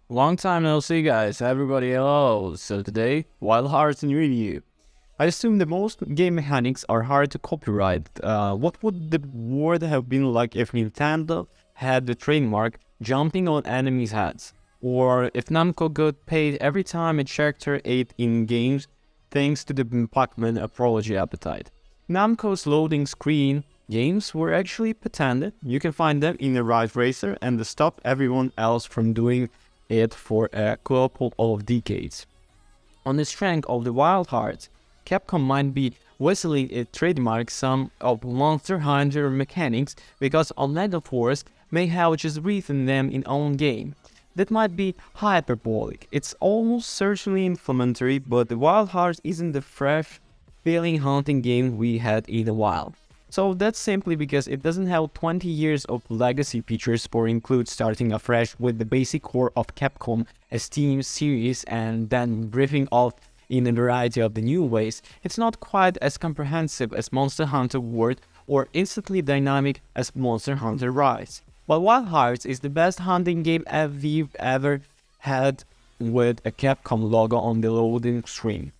Long time no see, guys. Everybody, hello. So today, Wild Hearts in review. I assume that most game mechanics are hard to copyright. What would the world have been like if Nintendo had the trademark jumping on enemies' heads? Or if Namco got paid every time a character ate in games thanks to the Pac-Man apology appetite? Namco's loading screen games were actually patented. You can find them in the Rise Racer and they stop everyone else from doing it for a couple of decades. On the strength of the Wild Hearts, Capcom might be whistling a trademark some of Monster Hunter mechanics because Omega Force may have just written them in own game. That might be hyperbolic. It's almost certainly inflammatory, but the Wild Hearts isn't the fresh feeling hunting game we had in a while. So that's simply because it doesn't have 20 years of legacy features or include starting afresh with the basic core of Capcom as team series and then riffing off in a variety of the new ways. It's not quite as comprehensive as Monster Hunter World or instantly dynamic as Monster Hunter Rise. But Wild Hearts is the best hunting game we've ever had with a Capcom logo on the loading screen.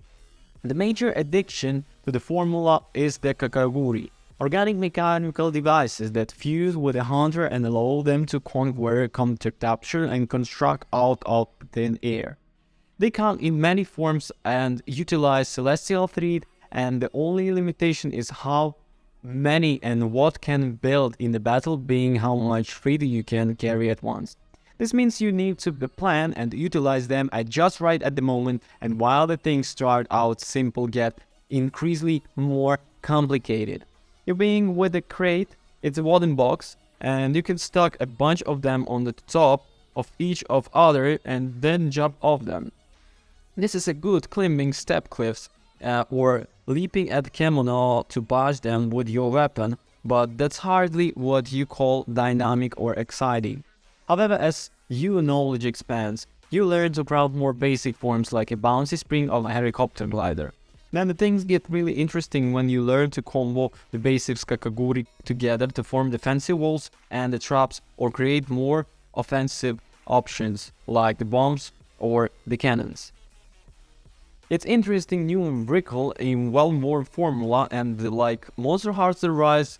The major addiction to the formula is the Karakuri, organic mechanical devices that fuse with a hunter and allow them to conquer, counter capture, and construct out of thin air. They come in many forms and utilize celestial thread, and the only limitation is how many and what can build in the battle, being how much thread you can carry at once. This means you need to plan and utilize them at just right at the moment, and while the things start out simple get increasingly more complicated. You're being with a crate, it's a wooden box, and you can stack a bunch of them on the top of each of other and then jump off them. This is a good climbing step cliffs or leaping at Kemono to bash them with your weapon, but that's hardly what you call dynamic or exciting. However, as your knowledge expands, you learn to crowd more basic forms like a bouncy spring or a helicopter glider. Then the things get really interesting when you learn to combo the basics Karakuri together to form defensive walls and the traps or create more offensive options like the bombs or the cannons. It's interesting new wrinkle in well-worn formula and like Monster Hunter Rise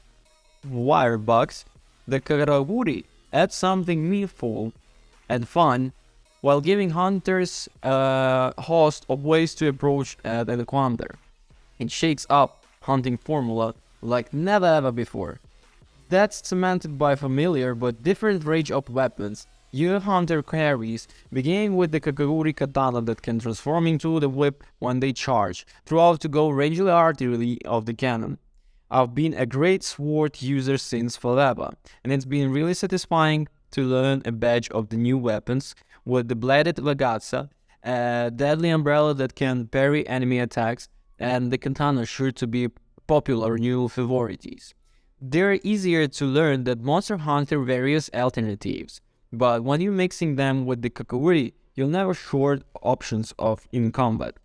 wire bugs, the Karakuri adds something meaningful and fun while giving hunters a host of ways to approach the encounter. It shakes up hunting formula like never ever before. That's cemented by familiar but different range of weapons your hunter carries, beginning with the Karakuri katana that can transform into the whip when they charge, throughout to go regular artillery of the cannon. I've been a great sword user since forever, and it's been really satisfying to learn a batch of the new weapons with the bladed ragazza, a deadly umbrella that can parry enemy attacks, and the katana sure to be popular new favorites. They're easier to learn than Monster Hunter various alternatives, but when you're mixing them with the Karakuri, you'll never short options of in combat.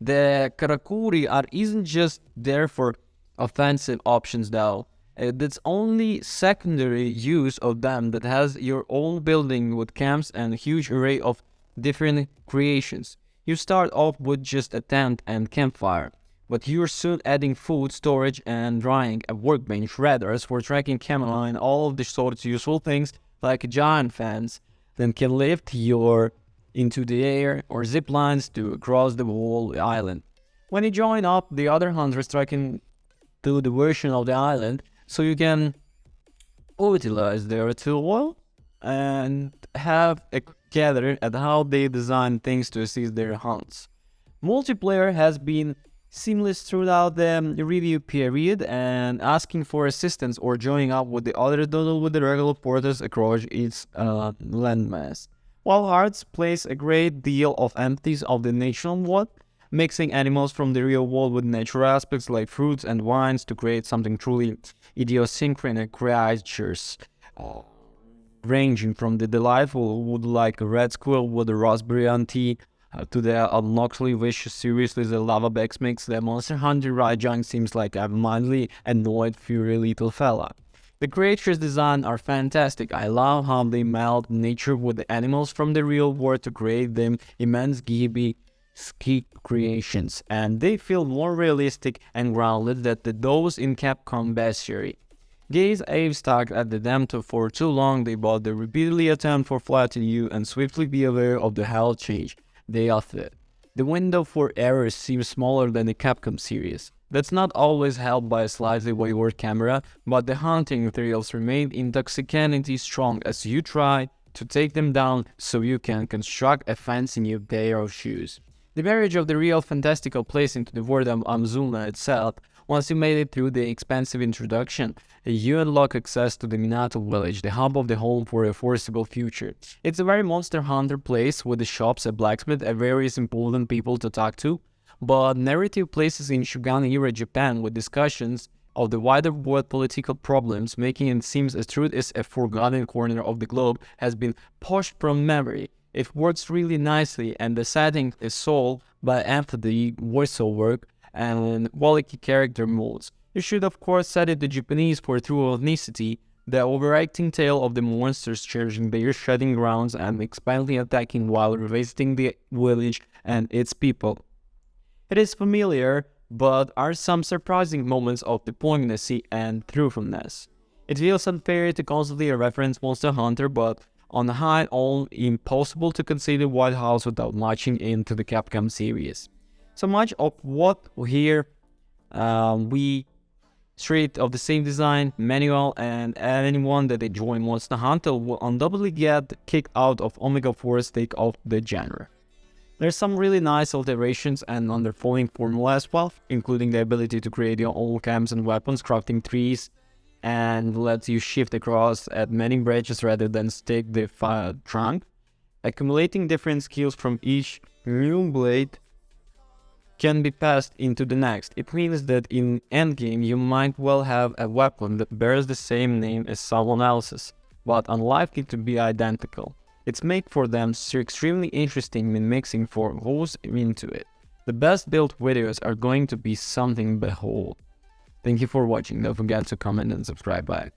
The Karakuri isn't just there for offensive options though. That's only secondary use of them that has your own building with camps and a huge array of different creations. You start off with just a tent and campfire, but you're soon adding food storage and drying, a workbench, radars for tracking camera and all of the sorts of useful things like giant fans that can lift you into the air or zip lines to cross the whole island. When you join up the other hunters tracking to the version of the island, so you can utilize their tool and have a gather at how they design things to assist their hunts. Multiplayer has been seamless throughout the review period and asking for assistance or joining up with the other doodle with the regular porters across its landmass. While Hearts plays a great deal of emphasis of the natural world, mixing animals from the real world with natural aspects like fruits and wines to create something truly idiosyncratic creatures, ranging from the delightful wood like a red squirrel with a raspberry and tea to the obnoxiously vicious seriously the lava bags makes the Monster Hunter Rajang seems like a mildly annoyed furry little fella. The creatures' design are fantastic. I love how they meld nature with the animals from the real world to create them immense gibby ski creations, and they feel more realistic and grounded than those in Capcom bestiary. Gaze I've stuck at the Demto for too long. They bought the repeatedly attempt for flatten you and swiftly be aware of the hell change they offer. The window for errors seems smaller than the Capcom series. That's not always helped by a slightly wayward camera, but the hunting thrills remain intoxicatingly strong as you try to take them down so you can construct a fancy new pair of shoes. The marriage of the real fantastical place into the world of Amazuna itself. Once you made it through the expensive introduction, you unlock access to the Minato village, the hub of the home for a foreseeable future. It's a very Monster Hunter place with the shops, a blacksmith, and various important people to talk to, but narrative places in Shogun-era Japan with discussions of the wider world political problems, making it seem as true as a forgotten corner of the globe has been pushed from memory. It works really nicely, and the setting is sold by empathy, voiceover, and quality character modes. You should of course set it to Japanese for true authenticity, the overacting tale of the monsters charging their shedding grounds and expanding attacking while revisiting the village and its people. It is familiar, but are some surprising moments of the poignancy and truthfulness. It feels unfair to constantly reference Monster Hunter, but on the high all impossible to consider White House without matching into the Capcom series. So much of what here we treat of the same design, manual, and anyone that enjoy Monster Hunter will undoubtedly get kicked out of Omega Force take of the genre. There's some really nice alterations and underfolding formula as well, including the ability to create your own camps and weapons, crafting trees, and lets you shift across at many branches rather than stick the trunk. Accumulating different skills from each new blade can be passed into the next. It means that in endgame you might well have a weapon that bears the same name as someone else's, but unlikely to be identical. It's made for them extremely interesting when mixing for who's into it. The best built videos are going to be something to behold. Thank you for watching. Don't forget to comment and subscribe. Bye.